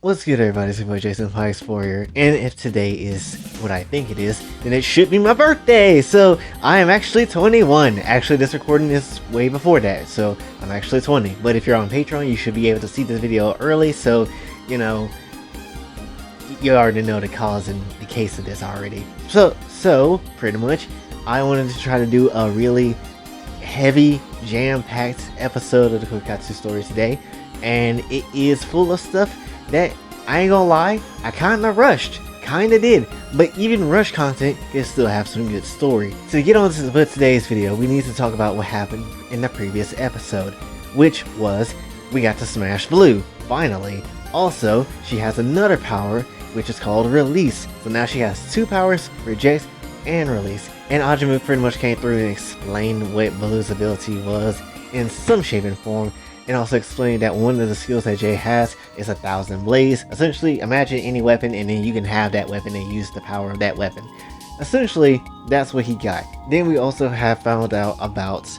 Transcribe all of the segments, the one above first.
What's good, everybody? It's your boy JSX4 here, and if today is what I think it is, then it should be my birthday! So, I am actually 21. Actually, this recording is way before that, so I'm actually 20. But if you're on Patreon, you should be able to see this video early, so, you know, you already know the cause and the case of this already. So, pretty much, I wanted to try to do a really heavy, jam-packed episode of the Kokatsu story today, and it is full of stuff that, I ain't gonna lie, I kinda rushed. Kinda did. But even rush content can still have some good story. So to get on to today's video, we need to talk about what happened in the previous episode. Which was, we got to smash Blue, finally. Also, she has another power, which is called Release. So now she has two powers, Reject and Release. And Ajamu pretty much came through and explained what Blue's ability was in some shape and form. And also explained that one of the skills that Jay has is 1,000 Blaze. Essentially, imagine any weapon and then you can have that weapon and use the power of that weapon. Essentially, that's what he got. Then we also have found out about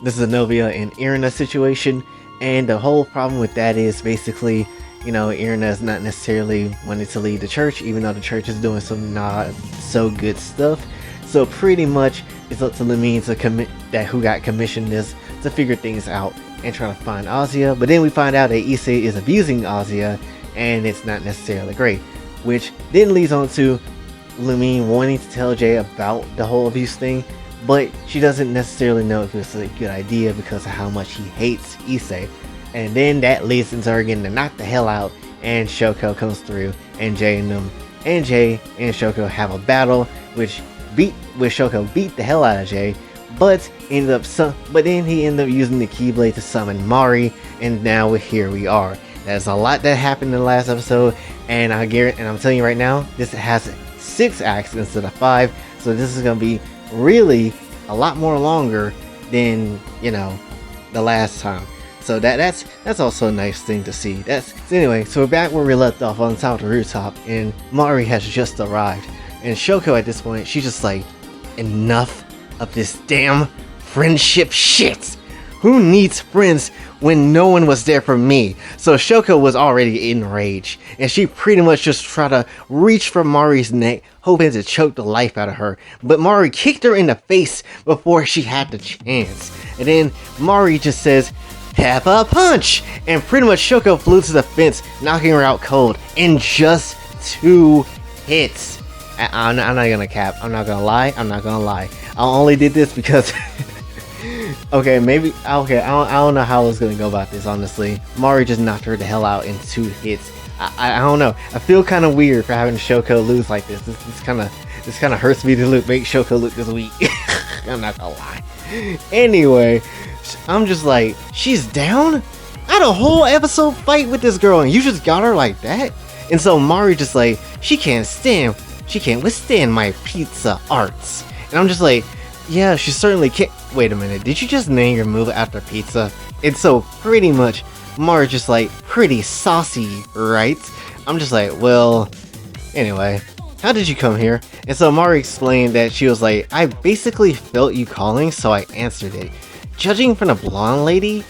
the Zenobia and Irina situation. And the whole problem with that is basically, you know, Irina is not necessarily wanting to lead the church, even though the church is doing some not so good stuff. So pretty much, it's up to Lamine to who got commissioned this to figure things out and try to find Azia. But then we find out that Issei is abusing Azia, and it's not necessarily great. Which then leads on to Lamine wanting to tell Jay about the whole abuse thing, but she doesn't necessarily know if it's a good idea because of how much he hates Issei. And then that leads into her getting to knock the hell out, and Shoko comes through, and Jay and Shoko have a battle, which Shoko beat the hell out of Jay, but then he ended up using the Keyblade to summon Mari, and now here we are. There's a lot that happened in the last episode, and I'm telling you right now, this has 6 acts instead of 5, so this is gonna be really a lot more longer than, you know, the last time. So that's also a nice thing to see. Anyway, so we're back where we left off on top of the rooftop, and Mari has just arrived. And Shoko at this point, she's just like, enough of this damn friendship shit. Who needs friends when no one was there for me? So Shoko was already enraged, and she pretty much just tried to reach for Mari's neck, hoping to choke the life out of her. But Mari kicked her in the face before she had the chance. And then Mari just says, "Have a punch!" And pretty much Shoko flew to the fence, knocking her out cold in just 2 hits. I'm not gonna cap. I'm not gonna lie. I only did this because okay, I don't know how I was gonna go about this, honestly. Mari just knocked her the hell out in 2 hits. I don't know. I feel kind of weird for having Shoko lose like this. This kind of hurts me to make Shoko look this weak. I'm not gonna lie. Anyway, I'm just like, she's down? I had a whole episode fight with this girl and you just got her like that? And so Mari just like, she can't withstand my pizza arts. And I'm just like, yeah, she certainly can't. Wait a minute, did you just name your move after pizza? And so pretty much, Mari just like, pretty saucy, right? I'm just like, well, anyway, how did you come here? And so Mari explained that she was like, I basically felt you calling, so I answered it. Judging from the blonde lady,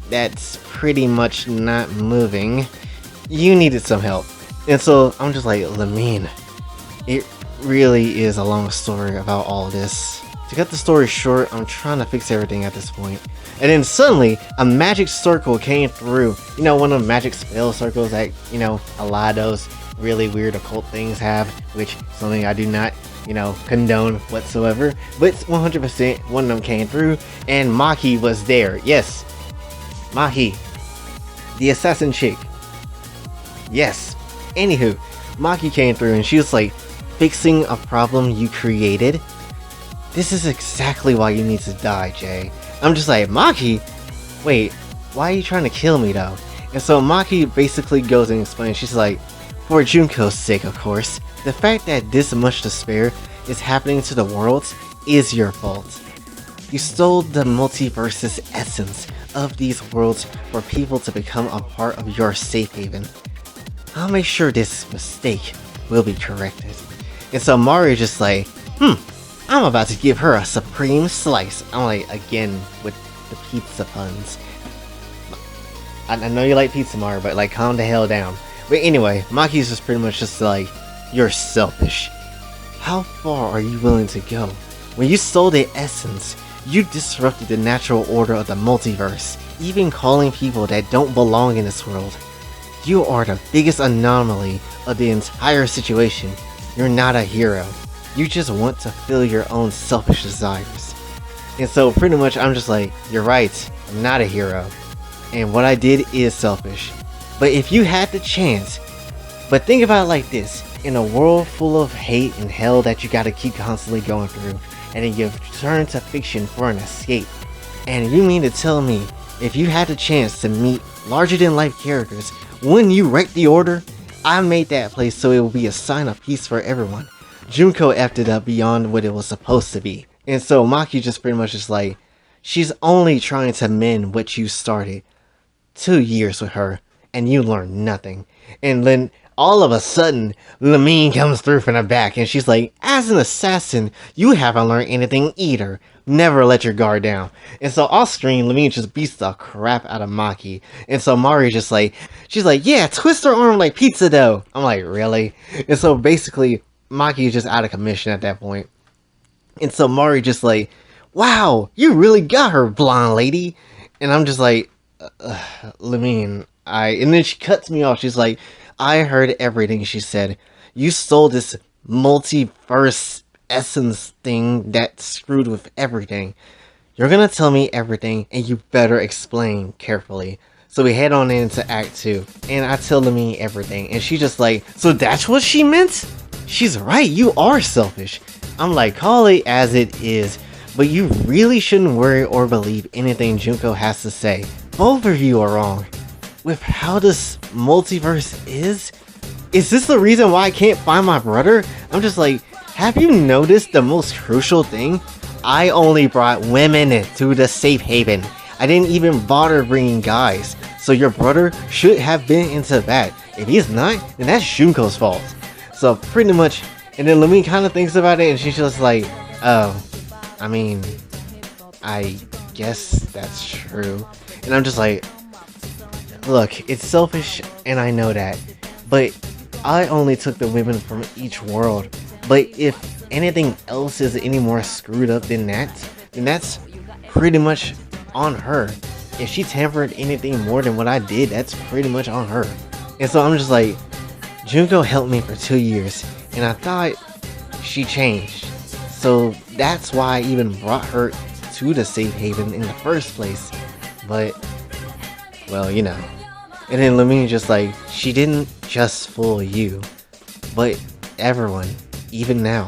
that's pretty much not moving. You needed some help. And so I'm just like, Lamine, it really is a long story about all this. To cut the story short, I'm trying to fix everything at this point. And then suddenly, a magic circle came through. You know, one of the magic spell circles that, you know, a lot of those really weird occult things have, which is something I do not, you know, condone whatsoever. But 100% one of them came through, and Maki was there. Yes, Maki, the assassin chick. Yes. Anywho, Maki came through and she was like, fixing a problem you created? This is exactly why you need to die, Jay. I'm just like, Maki? Wait, why are you trying to kill me though? And so Maki basically goes and explains, she's like, for Junko's sake, of course. The fact that this much despair is happening to the worlds is your fault. You stole the multiverse's essence of these worlds for people to become a part of your safe haven. I'll make sure this mistake will be corrected. And so Mario just like, I'm about to give her a supreme slice. I'm like, again, with the pizza puns. I know you like pizza, Mario, but like, calm the hell down. But anyway, Maki's just pretty much just like, you're selfish. How far are you willing to go? When you stole the essence, you disrupted the natural order of the multiverse, even calling people that don't belong in this world. You are the biggest anomaly of the entire situation. You're not a hero. You just want to fill your own selfish desires. And so pretty much I'm just like, you're right, I'm not a hero. And what I did is selfish. But if you had the chance, but think about it like this, in a world full of hate and hell that you gotta keep constantly going through, and then you turn to fiction for an escape. And you mean to tell me, if you had the chance to meet larger than life characters, wouldn't you wreck the order? I made that place so it would be a sign of peace for everyone. Junko effed it up beyond what it was supposed to be. And so Maki just pretty much just like, she's only trying to mend what you started. 2 years with her, and you learn nothing. And then all of a sudden, Lamine comes through from the back, and she's like, as an assassin, you haven't learned anything either. Never let your guard down. And so off screen, Lamine just beats the crap out of Maki. And so Mari just like, she's like, yeah, twist her arm like pizza dough. I'm like, really? And so basically, Maki is just out of commission at that point. And so Mari just like, wow, you really got her, blonde lady. And I'm just like, Lamine, and then she cuts me off. She's like, I heard everything she said. You stole this multiverse essence thing that screwed with everything. You're gonna tell me everything, and you better explain carefully. So we head on into Act 2, and I tell Lamine everything, and she just like, so that's what she meant? She's right, you are selfish. I'm like, call it as it is, but you really shouldn't worry or believe anything Junko has to say. Both of you are wrong. With how this multiverse is this the reason why I can't find my brother? I'm just like, have you noticed the most crucial thing? I only brought women to the safe haven. I didn't even bother bringing guys. So your brother should have been into that. If he's not, then that's Junko's fault. So pretty much, and then Lamine kind of thinks about it, and she's just like, oh, I mean, I guess that's true. And I'm just like, look, it's selfish, and I know that, but I only took the women from each world. But if anything else is any more screwed up than that, then that's pretty much on her. If she tampered anything more than what I did, that's pretty much on her. And so I'm just like, Junko helped me for 2 years, and I thought she changed. So that's why I even brought her to the safe haven in the first place. But, well, you know. And then Lamine just like, she didn't just fool you, but everyone, even now.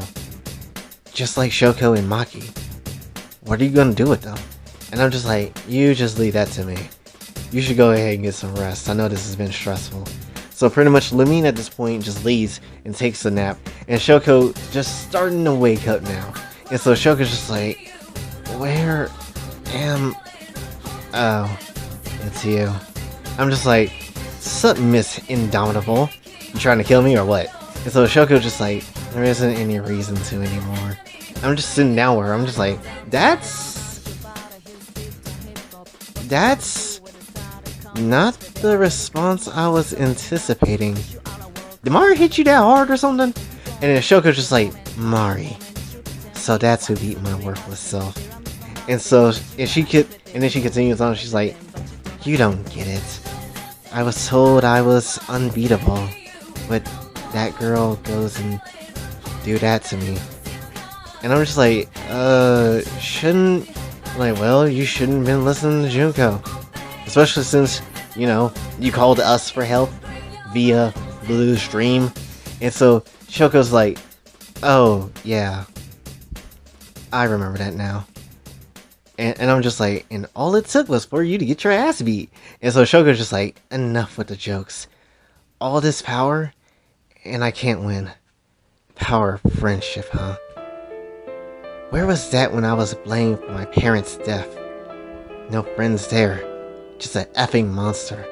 Just like Shoko and Maki. What are you gonna do with them? And I'm just like, you just leave that to me. You should go ahead and get some rest. I know this has been stressful. So pretty much Lamine at this point just leaves and takes a nap. And Shoko just starting to wake up now. And so Shoko's just like, where am... Oh, it's you. I'm just like, sup, Miss Indomitable? You trying to kill me or what? And so Shoko's just like, there isn't any reason to anymore. I'm just sitting down with her. I'm just like, that's not the response I was anticipating. Did Mari hit you that hard or something? And then Shoko's just like, Mari. So that's who beat my worthless self. And so, and then she continues on, she's like, you don't get it. I was told I was unbeatable, but that girl goes and do that to me. And I'm just like, shouldn't, like, well, you shouldn't have been listening to Junko. Especially since, you know, you called us for help via Blue Stream. And so Shoko's like, oh, yeah, I remember that now. And I'm just like, and all it took was for you to get your ass beat. And so Shoko's just like, enough with the jokes. All this power, and I can't win. Power of friendship, huh? Where was that when I was blamed for my parents' death? No friends there. Just an effing monster.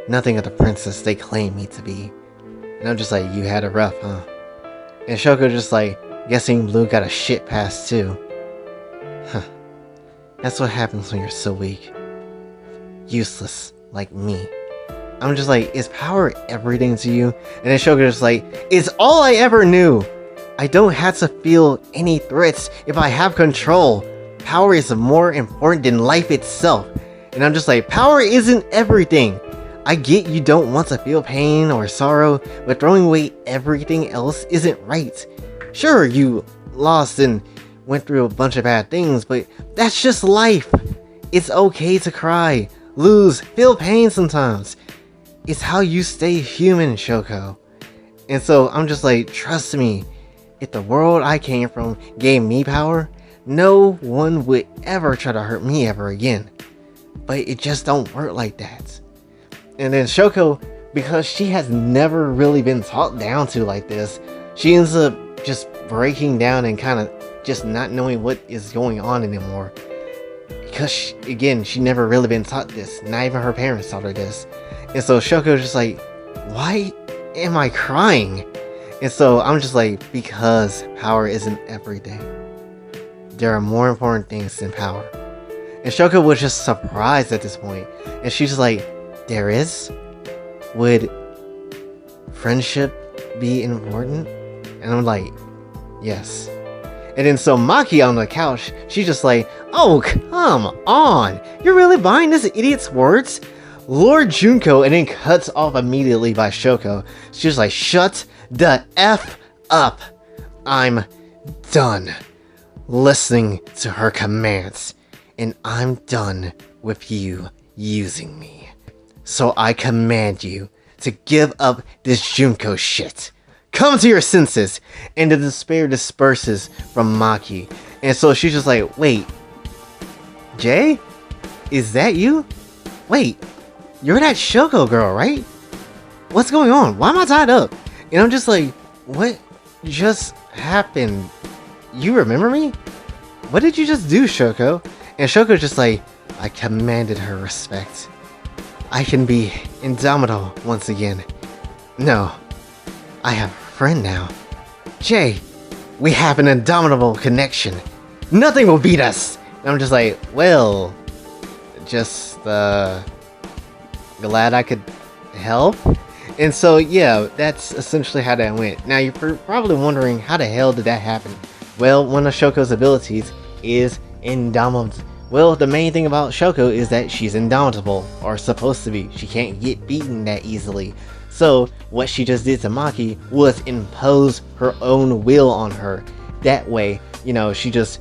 Nothing of the princess they claim me to be. And I'm just like, you had it rough, huh? And Shoko just like, guessing Blue got a shit pass too. Huh. That's what happens when you're so weak. Useless, like me. I'm just like, is power everything to you? And then Shoko's just like, it's all I ever knew. I don't have to feel any threats if I have control. Power is more important than life itself. And I'm just like, power isn't everything. I get you don't want to feel pain or sorrow, but throwing away everything else isn't right. Sure, you lost and went through a bunch of bad things, but that's just life. It's okay to cry, lose, feel pain sometimes. It's how you stay human, Shoko. And so I'm just like, trust me, if the world I came from gave me power, no one would ever try to hurt me ever again. But it just don't work like that. And then Shoko, because she has never really been talked down to like this, she ends up just breaking down and kind of just not knowing what is going on anymore. Because, she never really been taught this. Not even her parents taught her this. And so Shoko's just like, why am I crying? And so I'm just like, because power isn't everything. There are more important things than power. And Shoko was just surprised at this point. And she's just like, there is? Would friendship be important? And I'm like, yes. And then so Maki on the couch, she's just like, oh, come on. You're really buying this idiot's words? Lord Junko, and then cuts off immediately by Shoko. She's just like, shut the F up. I'm done listening to her commands. And I'm done with you using me. So I command you to give up this Junko shit. Come to your senses. And the despair disperses from Maki. And so she's just like, wait, Jay? Is that you? Wait, you're that Shoko girl, right? What's going on? Why am I tied up? And I'm just like, what just happened? You remember me? What did you just do, Shoko? And Shoko's just like, I commanded her respect. I can be indomitable once again. No, I have a friend now. Jay, we have an indomitable connection. Nothing will beat us. And I'm just like, well, just glad I could help. And so yeah, that's essentially how that went. Now you're probably wondering, how the hell did that happen? Well, one of Shoko's abilities is indomitable. Well, the main thing about Shoko is that she's indomitable, or supposed to be. She can't get beaten that easily. So what she just did to Maki was impose her own will on her. That way, you know, she just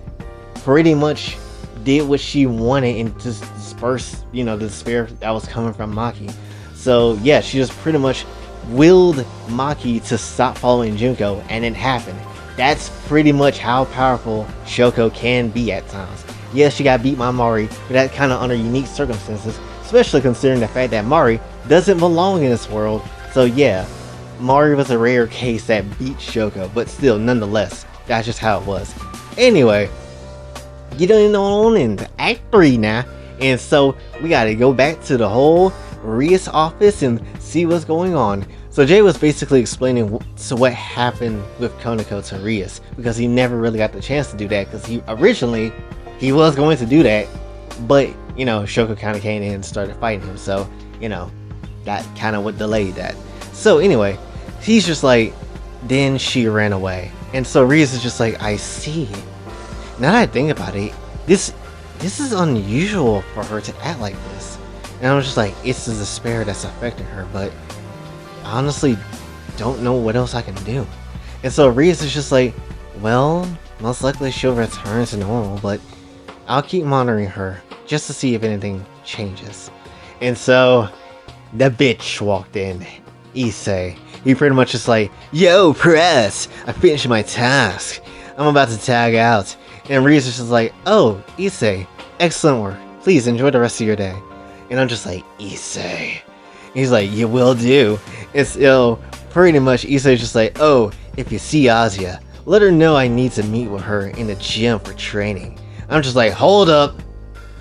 pretty much did what she wanted and just dispersed, you know, the despair that was coming from Maki. So yeah, she just pretty much willed Maki to stop following Junko, and it happened. That's pretty much how powerful Shoko can be at times. Yes, she got beat by Mari, but that's kind of under unique circumstances, especially considering the fact that Mari doesn't belong in this world. So yeah, Mari was a rare case that beat Shoko, but still, nonetheless, that's just how it was. Anyway, getting on into Act 3 now, and so we gotta go back to the whole Rias office and see what's going on. So Jay was basically explaining what happened with Konako to Rias, because he never really got the chance to do that, because he was going to do that, but you know, Shoko kind of came in and started fighting him, so you know, that kind of what delayed that. So anyway, he's just like, then she ran away, and so Rias is just like, I see. Now that I think about it, this is unusual for her to act like this. And I was just like, it's the despair that's affecting her, but I honestly don't know what else I can do. And so Rias is just like, well, most likely she'll return to normal, but I'll keep monitoring her just to see if anything changes. And so the bitch walked in, Issei. He pretty much just like, yo, press! I finished my task. I'm about to tag out. And Rias is just like, oh, Issei, excellent work. Please enjoy the rest of your day. And I'm just like, Issei. He's like, you will do. It's pretty much Issei's just like, oh, if you see Azia, let her know I need to meet with her in the gym for training. I'm just like, hold up,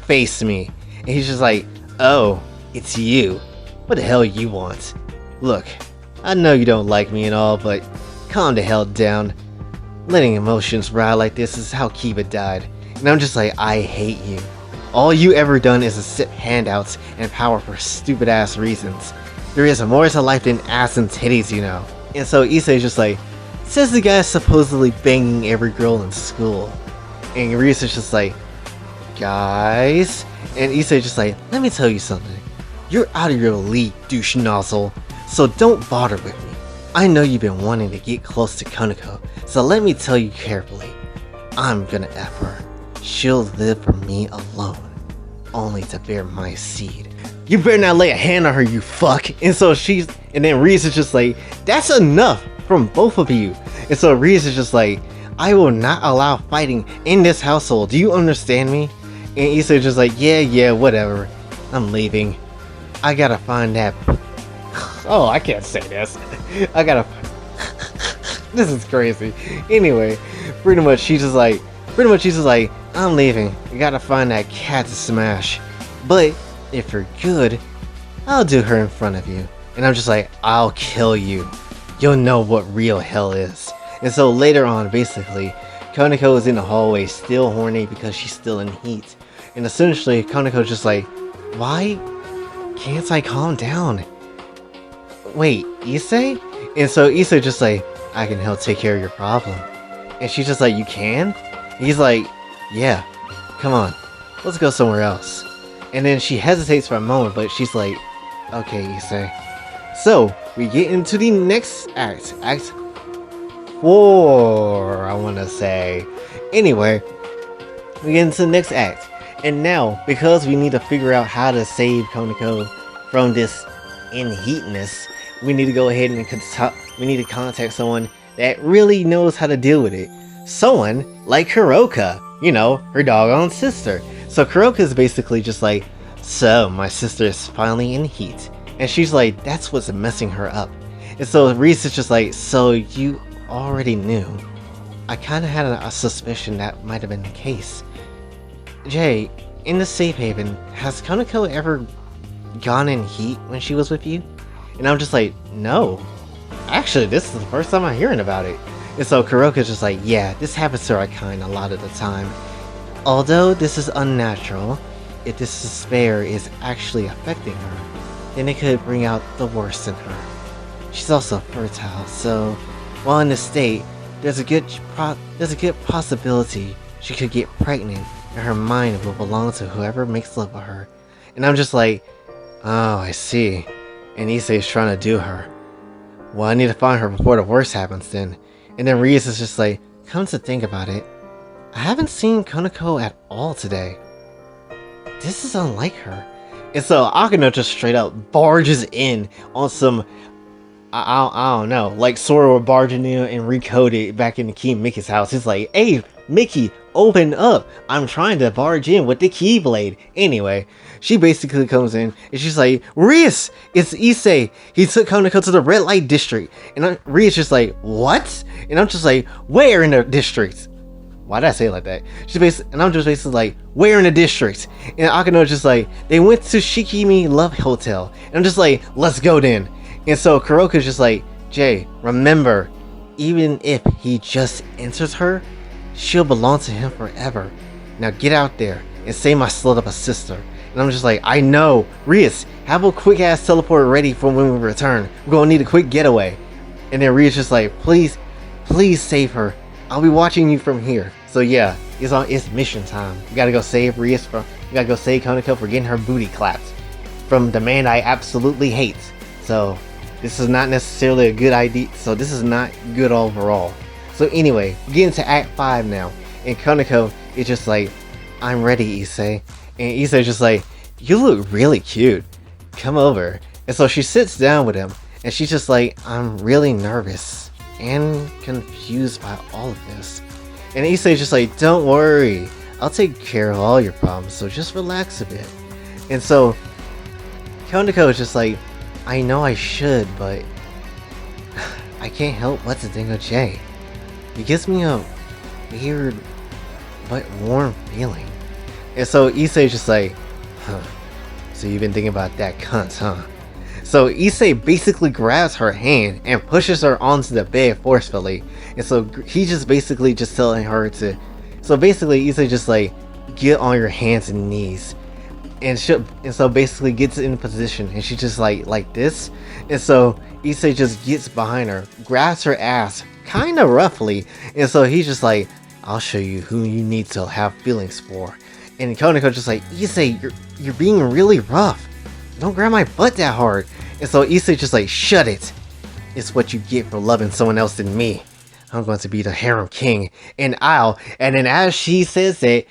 face me. And he's just like, oh, it's you. What the hell you want? Look, I know you don't like me and all, but calm the hell down. Letting emotions ride like this is how Kiba died. And I'm just like, I hate you. All you ever done is accept handouts and power for stupid ass reasons. there is more to life than ass and titties, you know. And so Issei's just like, says the guy supposedly banging every girl in school. And Ryu's just like, guys? And Issei's just like, let me tell you something. You're out of your league, douche nozzle. So don't bother with me. I know you've been wanting to get close to Koneko, so let me tell you carefully. I'm gonna F her. She'll live for me alone, only to bear my seed. You better not lay a hand on her, you fuck. And then Reese is just like, that's enough from both of you. And so Reese is just like, I will not allow fighting in this household. Do you understand me? And Issei's just like, yeah, whatever. I'm leaving. I gotta find that. Oh, I can't say this. I gotta. This is crazy. Anyway, pretty much she's just like, I'm leaving. I gotta find that cat to smash. But if you're good, I'll do her in front of you. And I'm just like, I'll kill you. You'll know what real hell is. And so later on, basically, Koneko is in the hallway, still horny because she's still in heat. And essentially, Koneko's just like, why can't I calm down? Wait, Issei? And so Issei just like, I can help take care of your problem. And she's just like, you can? He's like, yeah, come on, let's go somewhere else. And then she hesitates for a moment, but she's like, okay, Issei. So, we get into the next act. Act 4, I want to say. Anyway, we get into the next act. And now, because we need to figure out how to save Koneko from this in-heatness, we need to go ahead and contact someone that really knows how to deal with it. Someone like Kuroka, you know, her doggone sister. So Kuroka is basically just like, so my sister is finally in heat. And she's like, that's what's messing her up. And so Reese is just like, so you already knew. I kind of had a suspicion that might have been the case. Jay, in the safe haven, has Koneko ever gone in heat when she was with you? And I'm just like, no. Actually, this is the first time I'm hearing about it. And so Kuroka's just like, yeah, this happens to our kind a lot of the time. Although this is unnatural, if this despair is actually affecting her, then it could bring out the worst in her. She's also fertile, so while in this state, there's a good possibility she could get pregnant and her mind will belong to whoever makes love with her. And I'm just like, oh, I see. And Issei's trying to do her. Well, I need to find her before the worst happens then. And then Rias is just like, come to think about it, I haven't seen Koneko at all today. This is unlike her. And so Akano just straight up barges in on some, I don't know, like Sora were barging in and recoded back into Key Mickey's house. It's like, hey, Mickey, open up. I'm trying to barge in with the Keyblade. Anyway, she basically comes in and she's like, Rias, it's Issei. He took Koneko to the red light district. And Rias just like, what? And I'm just like, where in the district? Why did I say it like that? And I'm just basically like, where in the district? And Akano's just like, they went to Shikimi Love Hotel. And I'm just like, let's go then. And so Kuroka's just like, Jay, remember, even if he just enters her, she'll belong to him forever. Now get out there and save my slut of a sister. And I'm just like, I know. Rias, have a quick ass teleport ready for when we return. We're gonna need a quick getaway. And then Rias just like, please save her. I'll be watching you from here. So yeah, it's mission time. We gotta go save Rias we gotta go save Koneko for getting her booty clapped from the man I absolutely hate. So this is not necessarily a good idea. So this is not good overall. So anyway, we get into Act 5 now. And Koneko is just like, I'm ready, Issei. And Issei's just like, you look really cute. Come over. And so she sits down with him. And she's just like, I'm really nervous and confused by all of this. And Issei's just like, don't worry, I'll take care of all your problems, so just relax a bit. And so Koneko is just like, I know I should, but I can't help but to think of Jay. He gives me a weird but warm feeling. And so Issei's just like, huh, so you've been thinking about that cunt, huh? So Issei basically grabs her hand and pushes her onto the bed forcefully. And so he's just basically just telling her to... So basically Issei just like, get on your hands and knees. and so basically gets in position, and she just like this, and so Issei just gets behind her, grabs her ass kind of roughly, and so he's just like, I'll show you who you need to have feelings for. And Konako just like, Issei, you're being really rough, don't grab my butt that hard. And so Issei just like, shut it, it's what you get for loving someone else than me. I'm going to be the harem king, and then as she says it,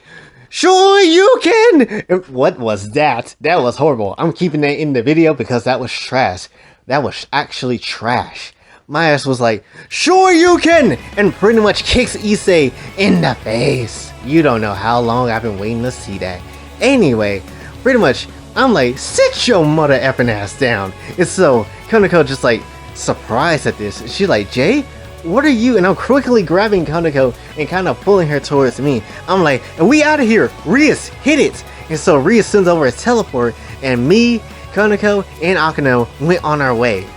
sure you can! What was that? That was horrible. I'm keeping that in the video because that was trash. That was actually trash. My ass was like, sure you can! And pretty much kicks Issei in the face. You don't know how long I've been waiting to see that. Anyway, pretty much, I'm like, sit your mother effing ass down. And so, Konako just like, surprised at this. She's like, Jay? What are you? And I'm quickly grabbing Konako and kind of pulling her towards me. I'm like, and we out of here. Rias, hit it. And so Rias sends over a teleport, and me, Konako, and Akano went on our way.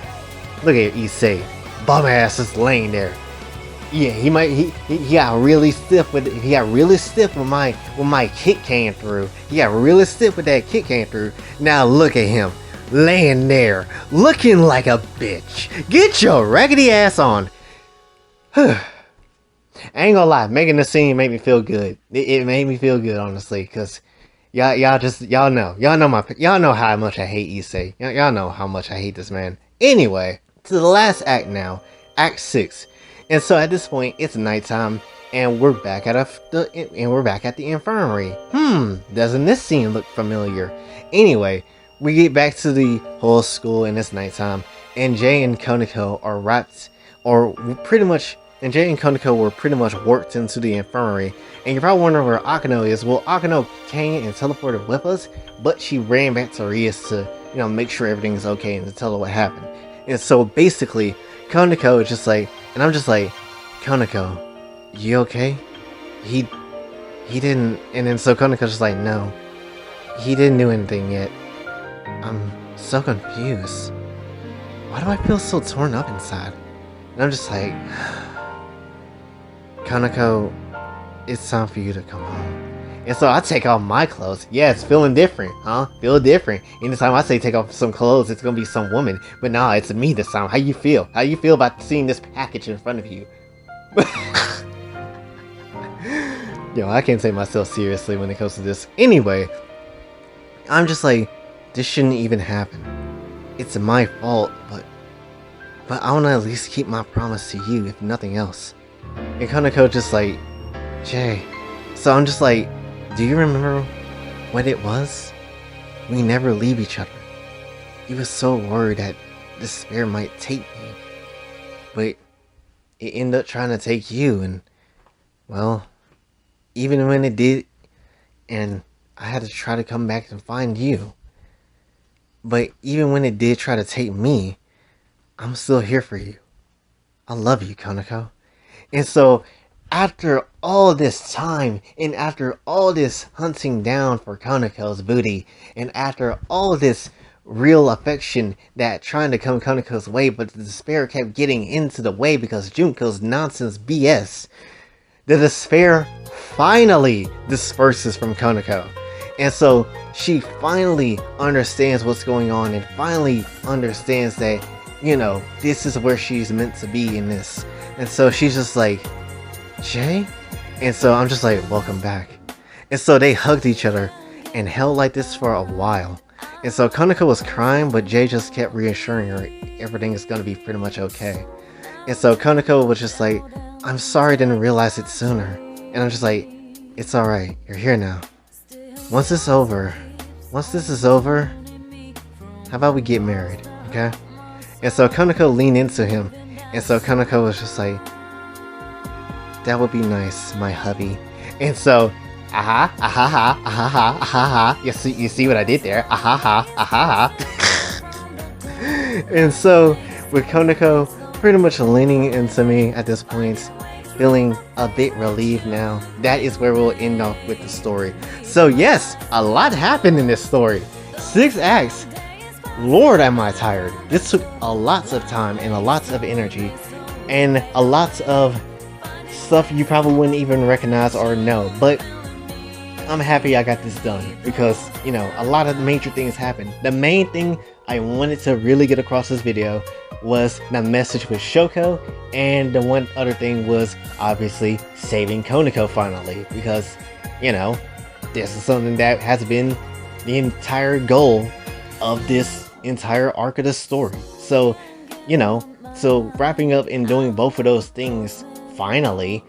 Look at Issei. Bum ass is laying there. Yeah, he got really stiff with when my kick came through. He got really stiff with that kick came through. Now look at him. Laying there, looking like a bitch. Get your raggedy ass on. I ain't gonna lie, making the scene made me feel good. It made me feel good, honestly, cause y'all know how much I hate Issei. Y'all know how much I hate this man. Anyway, to the last act now, Act 6, and so at this point it's nighttime, and we're back at the infirmary. Doesn't this scene look familiar? Anyway, we get back to the whole school, and it's nighttime, and Jay and Konako are wrapped, and Jay and Konako were pretty much worked into the infirmary. And you're probably wondering where Akano is. Well, Akano came and teleported with us, but she ran back to Rias to, make sure everything's okay and to tell her what happened. And so basically, Konako is just like, and I'm just like, Konako, you okay? He didn't, and then so Konako's just like, no, he didn't do anything yet. I'm so confused. Why do I feel so torn up inside? And I'm just like, Konako, it's time for you to come home. And so I take off my clothes. Yeah, it's feeling different, huh? Feel different. Anytime I say take off some clothes, it's gonna be some woman. But nah, it's me this time. How you feel? How you feel about seeing this package in front of you? Yo, I can't take myself seriously when it comes to this. Anyway, I'm just like, this shouldn't even happen. It's my fault, but I wanna at least keep my promise to you, if nothing else. And Konako just like, Jay. So I'm just like, do you remember what it was? We never leave each other. You was so worried that despair might take me. But it ended up trying to take you, and well, even when it did, and I had to try to come back and find you. But even when it did try to take me, I'm still here for you. I love you, Konako. And so, after all this time, and after all this hunting down for Konako's booty, and after all this real affection that trying to come Konako's way, but the despair kept getting into the way because Junko's nonsense BS, the despair finally disperses from Konako. And so, she finally understands what's going on, and finally understands that, this is where she's meant to be in this. And so she's just like, Jay? And so I'm just like, welcome back. And so they hugged each other and held like this for a while. And so Konako was crying, but Jay just kept reassuring her everything is going to be pretty much okay. And so Konako was just like, I'm sorry I didn't realize it sooner. And I'm just like, it's alright, you're here now. Once this is over, how about we get married, okay? And so Konako leaned into him. And so Konako was just like, that would be nice, my hubby. And so, you see what I did there? And so, with Konako pretty much leaning into me at this point, feeling a bit relieved now, that is where we'll end off with the story. So yes, a lot happened in this story. 6 acts. Lord, am I tired. This took a lot of time and a lot of energy and a lot of stuff you probably wouldn't even recognize or know, but I'm happy I got this done because, you know, a lot of major things happened. The main thing I wanted to really get across this video was the message with Shoko, and the one other thing was obviously saving Konako finally, because, you know, this is something that has been the entire goal of this entire arc of the story. So, you know, so wrapping up and doing both of those things finally,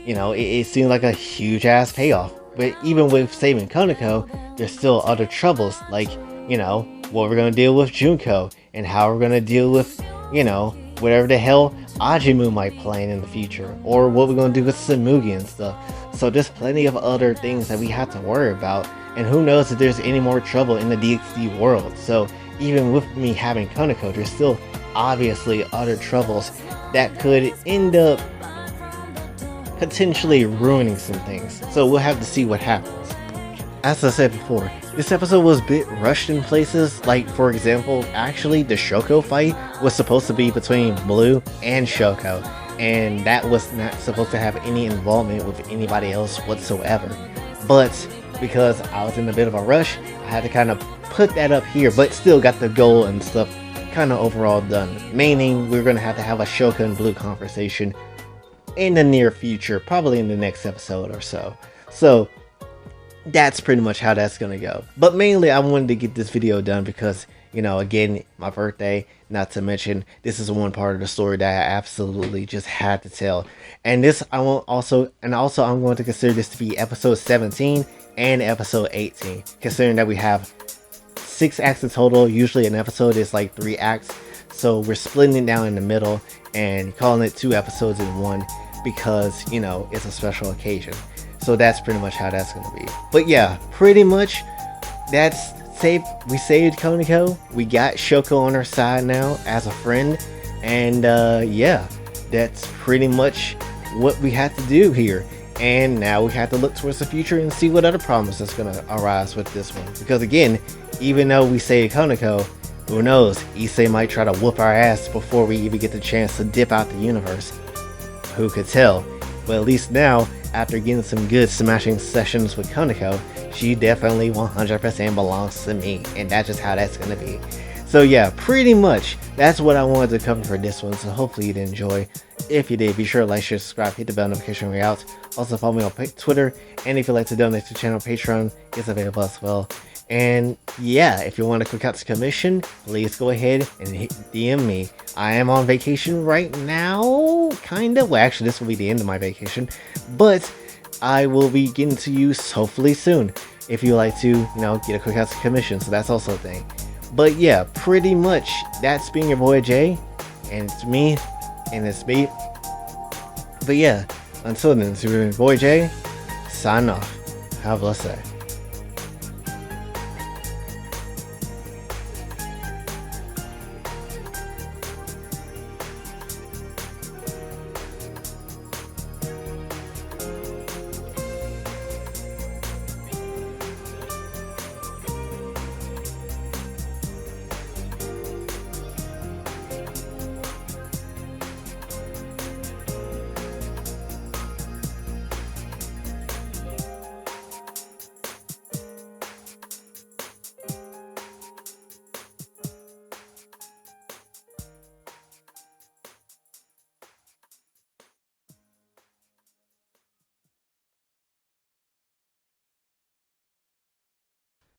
you know, it seemed like a huge ass payoff. But even with saving Konako, there's still other troubles, like, you know, what we're gonna deal with Junko, and how we're gonna deal with, you know, whatever the hell Ajimu might plan in the future, or what we're gonna do with Samugi and stuff. So there's plenty of other things that we have to worry about, and who knows if there's any more trouble in the DxD world. So even with me having Konako, there's still obviously other troubles that could end up potentially ruining some things. So we'll have to see what happens. As I said before, this episode was a bit rushed in places. Like, for example, actually the Shoko fight was supposed to be between Blue and Shoko, and that was not supposed to have any involvement with anybody else whatsoever. But because I was in a bit of a rush, I had to kind of put that up here, but still got the goal and stuff kind of overall done. Meaning we're going to have a Shoko and Blue conversation in the near future, probably in the next episode or so. So that's pretty much how that's gonna go. But mainly I wanted to get this video done because, you know, again, my birthday, not to mention this is one part of the story that I absolutely just had to tell. And this I'm going to consider this to be episode 17 and episode 18, considering that we have 6 acts in total. Usually an episode is like 3 acts, so we're splitting it down in the middle and calling it 2 episodes in one because, you know, it's a special occasion. So that's pretty much how that's gonna be. But yeah, pretty much that's we saved Konako. We got Shoko on our side now as a friend, and yeah, that's pretty much what we had to do here. And now we have to look towards the future and see what other problems that's gonna arise with this one. Because again, even though we saved Konako, who knows, Issei might try to whoop our ass before we even get the chance to dip out the universe. Who could tell? But at least now, after getting some good smashing sessions with Konako, she definitely 100% belongs to me, and that's just how that's gonna be. So yeah, pretty much that's what I wanted to cover for this one, so hopefully you did enjoy. If you did, be sure to like, share, subscribe, hit the bell notification when we're out. Also follow me on Twitter, and if you'd like to donate to the channel, Patreon is available as well. And yeah, if you want a quick out to commission, please go ahead and DM me. I am on vacation right now, kinda. Well, actually, this will be the end of my vacation, but I will be getting to you hopefully soon. If you like to, you know, get a quick out to commission, so that's also a thing. But yeah, pretty much that's been your boy Jay, and it's me, and it's me. But yeah, until then, it's your boy Jay. Sign off. Have a blessed day.